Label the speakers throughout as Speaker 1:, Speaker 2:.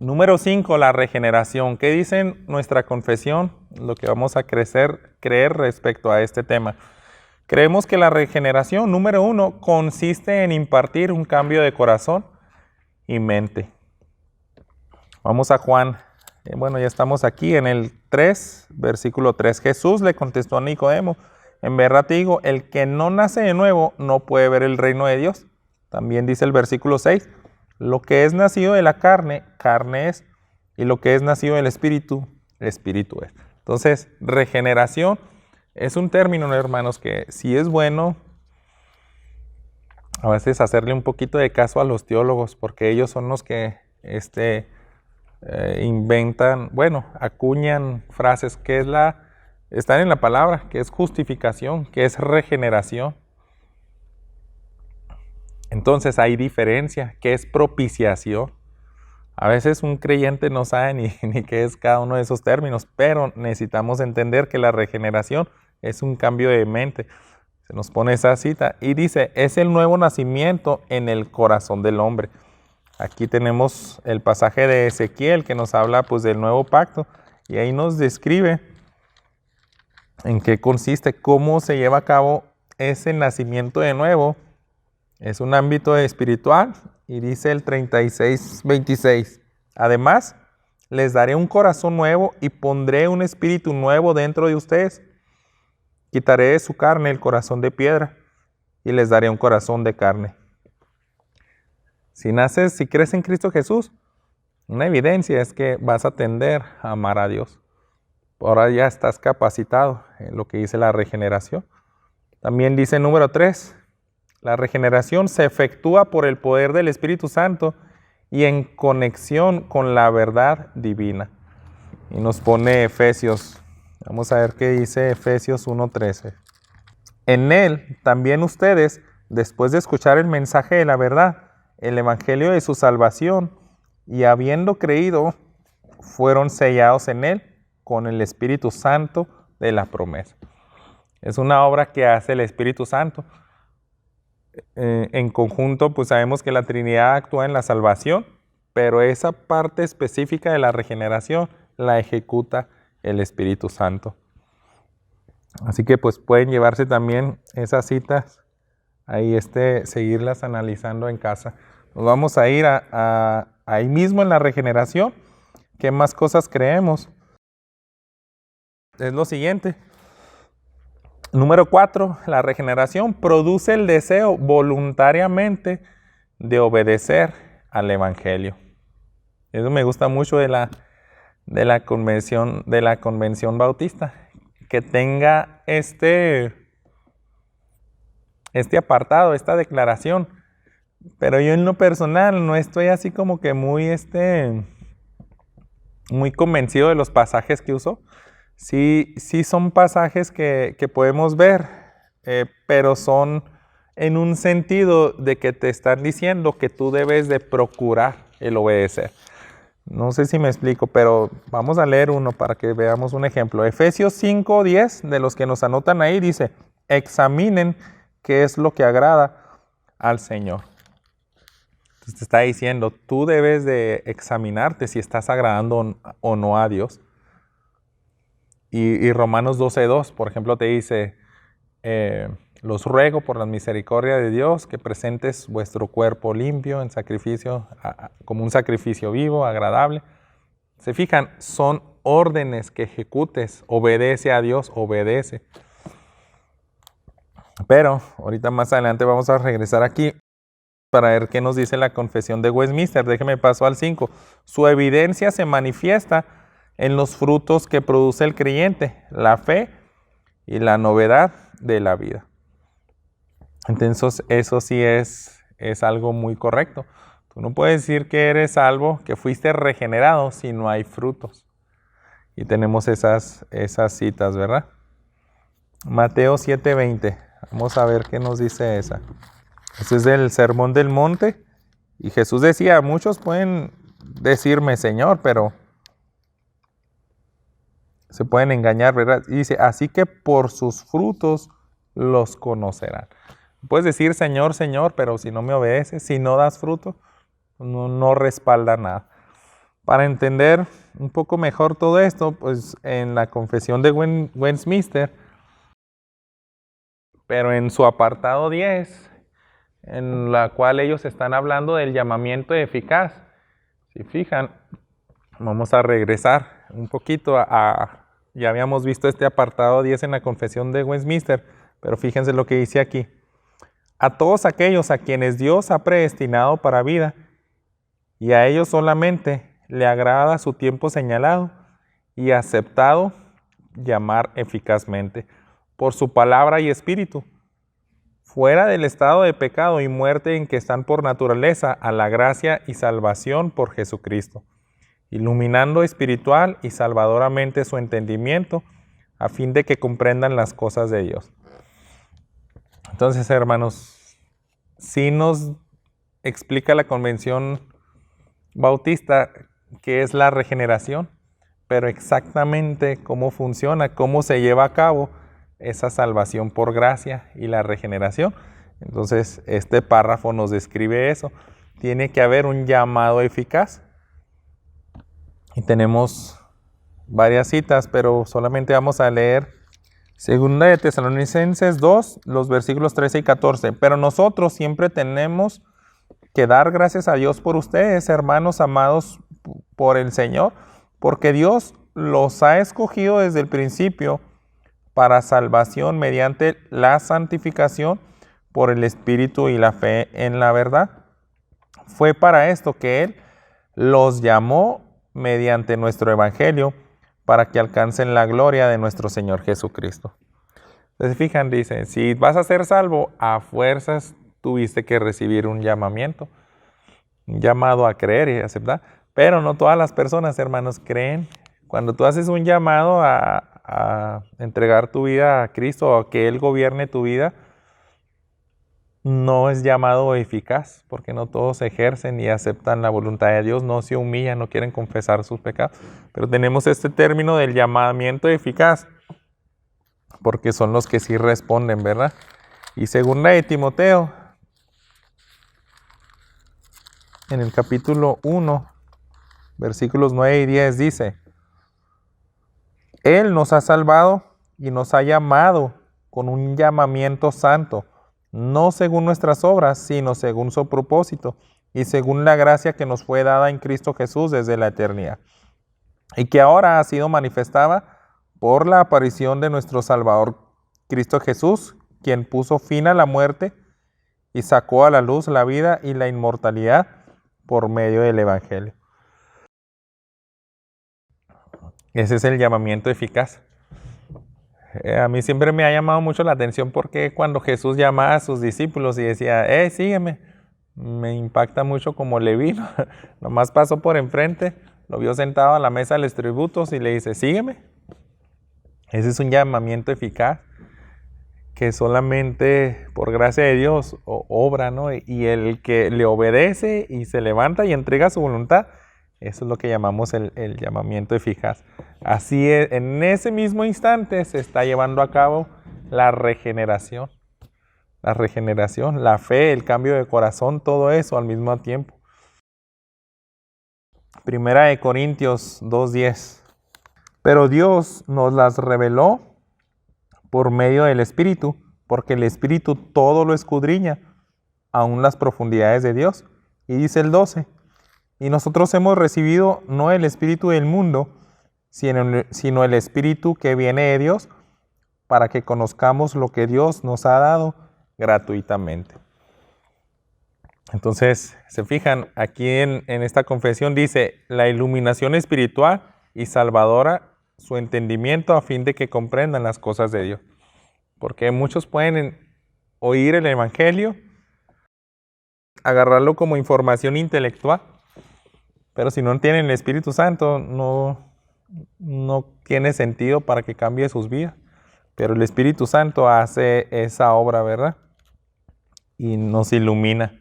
Speaker 1: Número 5, la regeneración. ¿Qué dice nuestra confesión? Lo que vamos a creer respecto a este tema. Creemos que la regeneración, número 1, consiste en impartir un cambio de corazón y mente. Vamos a Juan. Bueno, ya estamos aquí en el 3, versículo 3. Jesús le contestó a Nicodemo: en verdad te digo, el que no nace de nuevo no puede ver el reino de Dios. También dice el versículo 6, lo que es nacido de la carne, carne es, y lo que es nacido del espíritu, espíritu es. Entonces, regeneración es un término, hermanos, que sí es bueno a veces hacerle un poquito de caso a los teólogos, porque ellos son los que inventan, bueno, acuñan frases que están en la palabra, que es justificación, que es regeneración. Entonces hay diferencia, que es propiciación. A veces un creyente no sabe ni qué es cada uno de esos términos, pero necesitamos entender que la regeneración es un cambio de mente. Se nos pone esa cita y dice, es el nuevo nacimiento en el corazón del hombre. Aquí tenemos el pasaje de Ezequiel que nos habla pues del nuevo pacto y ahí nos describe en qué consiste, cómo se lleva a cabo ese nacimiento de nuevo. Es un ámbito espiritual y dice el 36:26. Además, les daré un corazón nuevo y pondré un espíritu nuevo dentro de ustedes. Quitaré de su carne el corazón de piedra y les daré un corazón de carne. Si crees en Cristo Jesús, una evidencia es que vas a tender a amar a Dios. Ahora ya estás capacitado en lo que dice la regeneración. También dice número 3. La regeneración se efectúa por el poder del Espíritu Santo y en conexión con la verdad divina. Y nos pone Efesios. Vamos a ver qué dice Efesios 1:13. En él también ustedes, después de escuchar el mensaje de la verdad, el evangelio de su salvación, y habiendo creído, fueron sellados en él con el Espíritu Santo de la promesa. Es una obra que hace el Espíritu Santo. En conjunto, pues sabemos que la Trinidad actúa en la salvación, pero esa parte específica de la regeneración la ejecuta el Espíritu Santo. Así que pues pueden llevarse también esas citas, ahí seguirlas analizando en casa. Nos vamos a ir ahí mismo en la regeneración. ¿Qué más cosas creemos? Es lo siguiente. Número 4, la regeneración produce el deseo voluntariamente de obedecer al Evangelio. Eso me gusta mucho de la convención bautista, que tenga este apartado, esta declaración. Pero yo en lo personal no estoy así como que muy convencido de los pasajes que uso. Sí son pasajes que podemos ver, pero son en un sentido de que te están diciendo que tú debes de procurar el obedecer. No sé si me explico, pero vamos a leer uno para que veamos un ejemplo. Efesios 5:10, de los que nos anotan ahí, dice, examinen qué es lo que agrada al Señor. Entonces te está diciendo, tú debes de examinarte si estás agradando o no a Dios. Y Romanos 12:2, por ejemplo, te dice, los ruego por la misericordia de Dios que presentes vuestro cuerpo limpio en sacrificio, como un sacrificio vivo, agradable. Se fijan, son órdenes que ejecutes, obedece a Dios, obedece. Pero ahorita más adelante vamos a regresar aquí para ver qué nos dice la confesión de Westminster. Déjeme paso al 5. Su evidencia se manifiesta en los frutos que produce el creyente, la fe y la novedad de la vida. Entonces, eso sí es algo muy correcto. Tú no puedes decir que eres salvo, que fuiste regenerado, si no hay frutos. Y tenemos esas citas, ¿verdad? Mateo 7:20. Vamos a ver qué nos dice esa. Ese es del Sermón del Monte. Y Jesús decía, muchos pueden decirme Señor, pero se pueden engañar, ¿verdad? Y dice, así que por sus frutos los conocerán. Puedes decir Señor, Señor, pero si no me obedeces, si no das fruto, no respalda nada. Para entender un poco mejor todo esto, pues en la Confesión de Westminster, pero en su apartado 10, en la cual ellos están hablando del llamamiento eficaz. Si fijan, vamos a regresar un poquito ya habíamos visto este apartado 10 en la Confesión de Westminster, pero fíjense lo que dice aquí. A todos aquellos a quienes Dios ha predestinado para vida, y a ellos solamente le agrada su tiempo señalado y aceptado llamar eficazmente por su palabra y espíritu, fuera del estado de pecado y muerte en que están por naturaleza, a la gracia y salvación por Jesucristo, iluminando espiritual y salvadoramente su entendimiento, a fin de que comprendan las cosas de Dios. Entonces, hermanos, sí nos explica la Convención Bautista qué es la regeneración, pero exactamente cómo funciona, cómo se lleva a cabo esa salvación por gracia y la regeneración. Entonces, este párrafo nos describe eso. Tiene que haber un llamado eficaz. Y tenemos varias citas, pero solamente vamos a leer 2 de Tesalonicenses 2, los versículos 13 y 14. Pero nosotros siempre tenemos que dar gracias a Dios por ustedes, hermanos amados por el Señor, porque Dios los ha escogido desde el principio para salvación mediante la santificación por el Espíritu y la fe en la verdad. Fue para esto que Él los llamó mediante nuestro Evangelio, para que alcancen la gloria de nuestro Señor Jesucristo. Entonces, fijan, dice, si vas a ser salvo, a fuerzas tuviste que recibir un llamamiento, un llamado a creer y aceptar. Pero no todas las personas, hermanos, creen. Cuando tú haces un llamado a entregar tu vida a Cristo o a que Él gobierne tu vida, no es llamado eficaz, porque no todos ejercen y aceptan la voluntad de Dios, no se humillan, no quieren confesar sus pecados. Pero tenemos este término del llamamiento eficaz, porque son los que sí responden, ¿verdad? Y segunda de Timoteo, en el capítulo 1, versículos 9 y 10 dice: Él nos ha salvado y nos ha llamado con un llamamiento santo, no según nuestras obras, sino según su propósito y según la gracia que nos fue dada en Cristo Jesús desde la eternidad, y que ahora ha sido manifestada por la aparición de nuestro Salvador Cristo Jesús, quien puso fin a la muerte y sacó a la luz la vida y la inmortalidad por medio del Evangelio. Ese es el llamamiento eficaz. A mí siempre me ha llamado mucho la atención porque cuando Jesús llamaba a sus discípulos y decía, sígueme, me impacta mucho como Leví, ¿no? Nomás pasó por enfrente, lo vio sentado a la mesa de los tributos y le dice, sígueme. Ese es un llamamiento eficaz que solamente por gracia de Dios obra, ¿no? Y el que le obedece y se levanta y entrega su voluntad, eso es lo que llamamos el llamamiento eficaz. Así es, en ese mismo instante se está llevando a cabo la regeneración. La regeneración, la fe, el cambio de corazón, todo eso al mismo tiempo. Primera de Corintios 2:10. Pero Dios nos las reveló por medio del Espíritu, porque el Espíritu todo lo escudriña, aun las profundidades de Dios. Y dice el 12, y nosotros hemos recibido no el Espíritu del mundo, sino el Espíritu que viene de Dios, para que conozcamos lo que Dios nos ha dado gratuitamente. Entonces, se fijan, aquí en esta confesión dice, la iluminación espiritual y salvadora su entendimiento a fin de que comprendan las cosas de Dios. Porque muchos pueden oír el Evangelio, agarrarlo como información intelectual, pero si no tienen el Espíritu Santo, no tiene sentido para que cambie sus vidas. Pero el Espíritu Santo hace esa obra, ¿verdad? Y nos ilumina.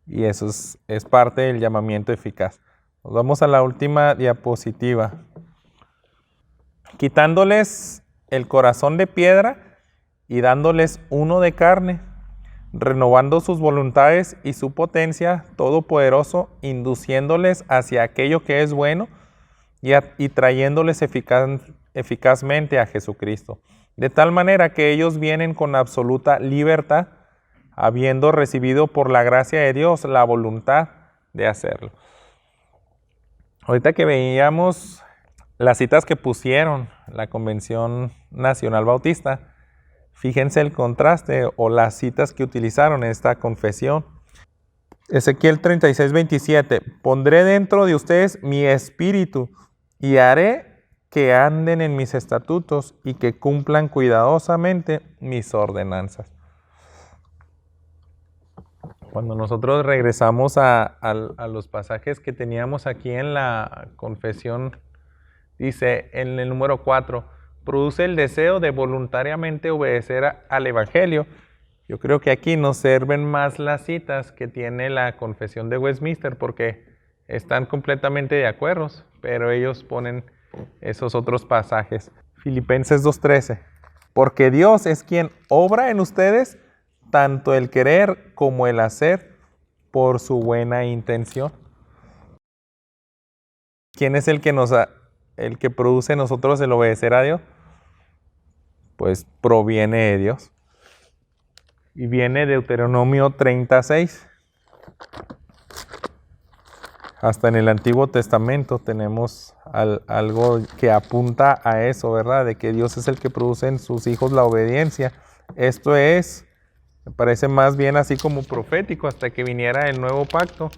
Speaker 1: Y eso es parte del llamamiento eficaz. Nos vamos a la última diapositiva. Quitándoles el corazón de piedra y dándoles uno de carne, renovando sus voluntades y su potencia todopoderoso, induciéndoles hacia aquello que es bueno y trayéndoles eficazmente a Jesucristo. De tal manera que ellos vienen con absoluta libertad, habiendo recibido por la gracia de Dios la voluntad de hacerlo. Ahorita que veíamos las citas que pusieron la Convención Nacional Bautista, fíjense el contraste o las citas que utilizaron en esta confesión. Ezequiel 36:27, pondré dentro de ustedes mi espíritu y haré que anden en mis estatutos y que cumplan cuidadosamente mis ordenanzas. Cuando nosotros regresamos a los pasajes que teníamos aquí en la confesión, dice en el número 4, produce el deseo de voluntariamente obedecer al Evangelio. Yo creo que aquí nos sirven más las citas que tiene la confesión de Westminster porque están completamente de acuerdo, pero ellos ponen esos otros pasajes. Filipenses 2:13, porque Dios es quien obra en ustedes tanto el querer como el hacer por su buena intención. ¿Quién es el que produce en nosotros el obedecer a Dios? Pues proviene de Dios. Y viene de Deuteronomio 36. Hasta en el Antiguo Testamento tenemos algo que apunta a eso, ¿verdad? De que Dios es el que produce en sus hijos la obediencia. Esto es, me parece más bien así como profético hasta que viniera el nuevo pacto.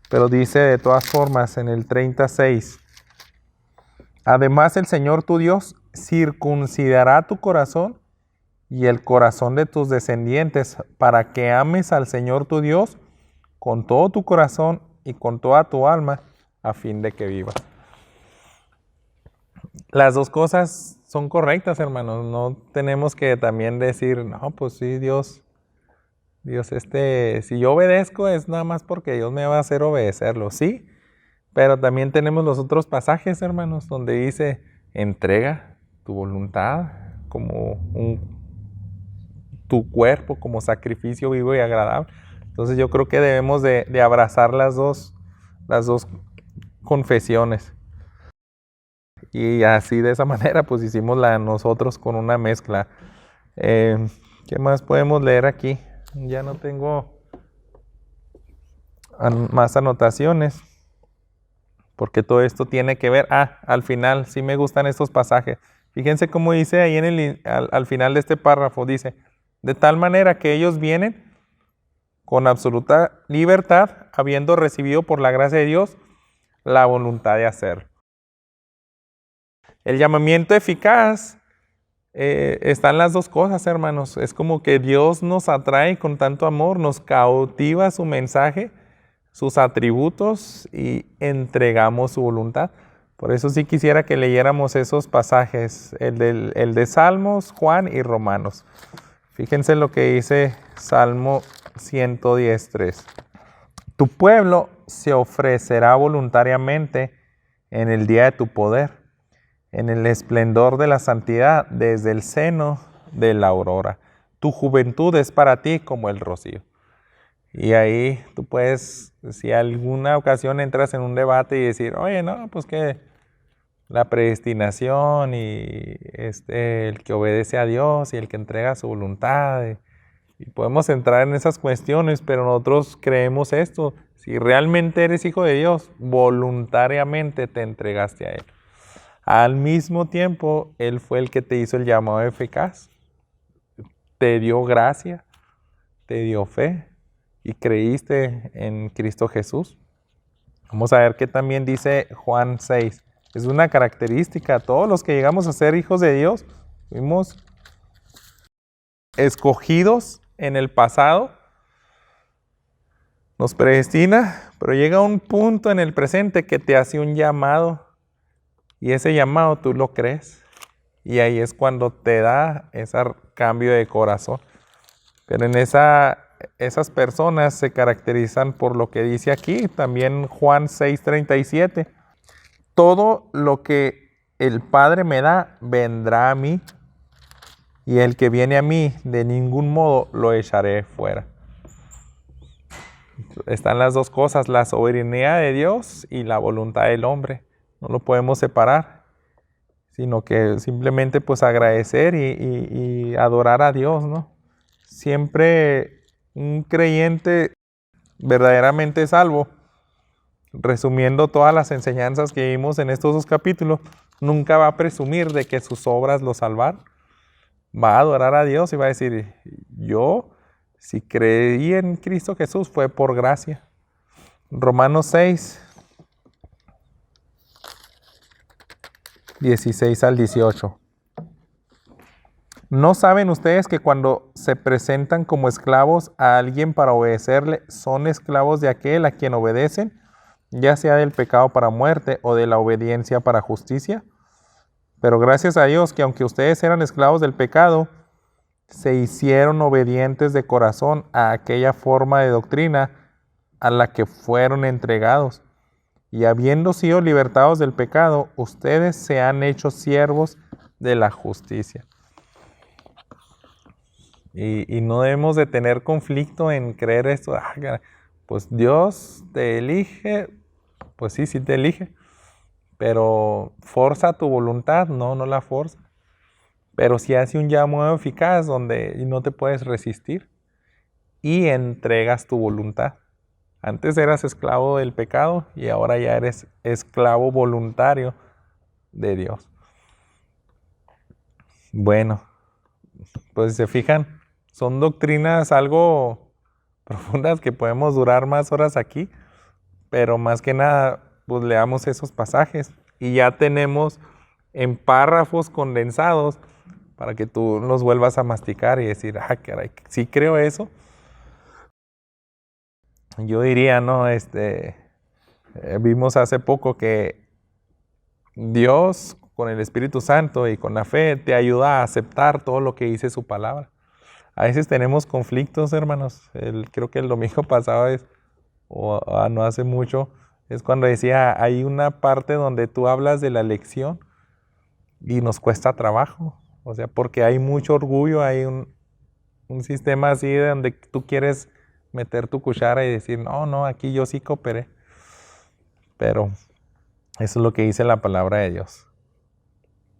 Speaker 1: Pero dice de todas formas en el 36, además el Señor tu Dios circuncidará tu corazón y el corazón de tus descendientes para que ames al Señor tu Dios con todo tu corazón y con toda tu alma a fin de que vivas. Las dos cosas son correctas, hermanos. No tenemos que también decir, no, pues sí, Dios, si yo obedezco es nada más porque Dios me va a hacer obedecerlo, sí. Pero también tenemos los otros pasajes, hermanos, donde dice, entrega tu voluntad como tu cuerpo como sacrificio vivo y agradable. Entonces yo creo que debemos de abrazar las dos confesiones. Y así de esa manera pues hicimos la nosotros con una mezcla. ¿Qué más podemos leer aquí? Ya no tengo más anotaciones. Porque todo esto tiene que ver, al final, sí me gustan estos pasajes. Fíjense cómo dice ahí al final de este párrafo, dice, de tal manera que ellos vienen con absoluta libertad, habiendo recibido por la gracia de Dios la voluntad de hacer. El llamamiento eficaz está en las dos cosas, hermanos. Es como que Dios nos atrae con tanto amor, nos cautiva su mensaje, sus atributos y entregamos su voluntad. Por eso sí quisiera que leyéramos esos pasajes, el de Salmos, Juan y Romanos. Fíjense lo que dice Salmo 110:3. Tu pueblo se ofrecerá voluntariamente en el día de tu poder, en el esplendor de la santidad, desde el seno de la aurora. Tu juventud es para ti como el rocío. Y ahí tú puedes, si alguna ocasión entras en un debate y decir, oye, no, pues que la predestinación y el que obedece a Dios y el que entrega su voluntad. Y podemos entrar en esas cuestiones, pero nosotros creemos esto. Si realmente eres hijo de Dios, voluntariamente te entregaste a Él. Al mismo tiempo, Él fue el que te hizo el llamado eficaz. Te dio gracia, te dio fe y creíste en Cristo Jesús. Vamos a ver qué también dice Juan 6. Es una característica. Todos los que llegamos a ser hijos de Dios, fuimos escogidos en el pasado. Nos predestina, pero llega un punto en el presente que te hace un llamado. Y ese llamado tú lo crees. Y ahí es cuando te da ese cambio de corazón. Pero en esas personas se caracterizan por lo que dice aquí, también Juan 6:37. Todo lo que el Padre me da, vendrá a mí. y el que viene a mí, de ningún modo lo echaré fuera. Están las dos cosas, la soberanía de Dios y la voluntad del hombre. No lo podemos separar, sino que simplemente pues agradecer y adorar a Dios, ¿no? Siempre un creyente verdaderamente salvo, resumiendo todas las enseñanzas que vimos en estos dos capítulos, nunca va a presumir de que sus obras lo salvaron. Va a adorar a Dios y va a decir, yo, si creí en Cristo Jesús, fue por gracia. Romanos 6, 16 al 18. ¿No saben ustedes que cuando se presentan como esclavos a alguien para obedecerle, son esclavos de aquel a quien obedecen, ya sea del pecado para muerte o de la obediencia para justicia? Pero gracias a Dios que aunque ustedes eran esclavos del pecado, se hicieron obedientes de corazón a aquella forma de doctrina a la que fueron entregados. Y habiendo sido libertados del pecado, ustedes se han hecho siervos de la justicia. Y no debemos de tener conflicto en creer esto. Pues Dios te elige, pues sí te elige. Pero forza tu voluntad, no la forza. Pero sí hace un llamado eficaz donde no te puedes resistir y entregas tu voluntad. Antes eras esclavo del pecado y ahora ya eres esclavo voluntario de Dios. Bueno, pues si se fijan, son doctrinas algo profundas que podemos durar más horas aquí, pero más que nada, pues leamos esos pasajes y ya tenemos en párrafos condensados para que tú los vuelvas a masticar y decir, caray, sí creo eso. Yo diría, ¿no? Vimos hace poco que Dios con el Espíritu Santo y con la fe te ayuda a aceptar todo lo que dice su palabra. A veces tenemos conflictos, hermanos. Creo que el domingo pasado no hace mucho, es cuando decía, hay una parte donde tú hablas de la lección y nos cuesta trabajo. O sea, porque hay mucho orgullo, hay un sistema así de donde tú quieres meter tu cuchara y decir, no, aquí yo sí cooperé. Pero eso es lo que dice la palabra de Dios.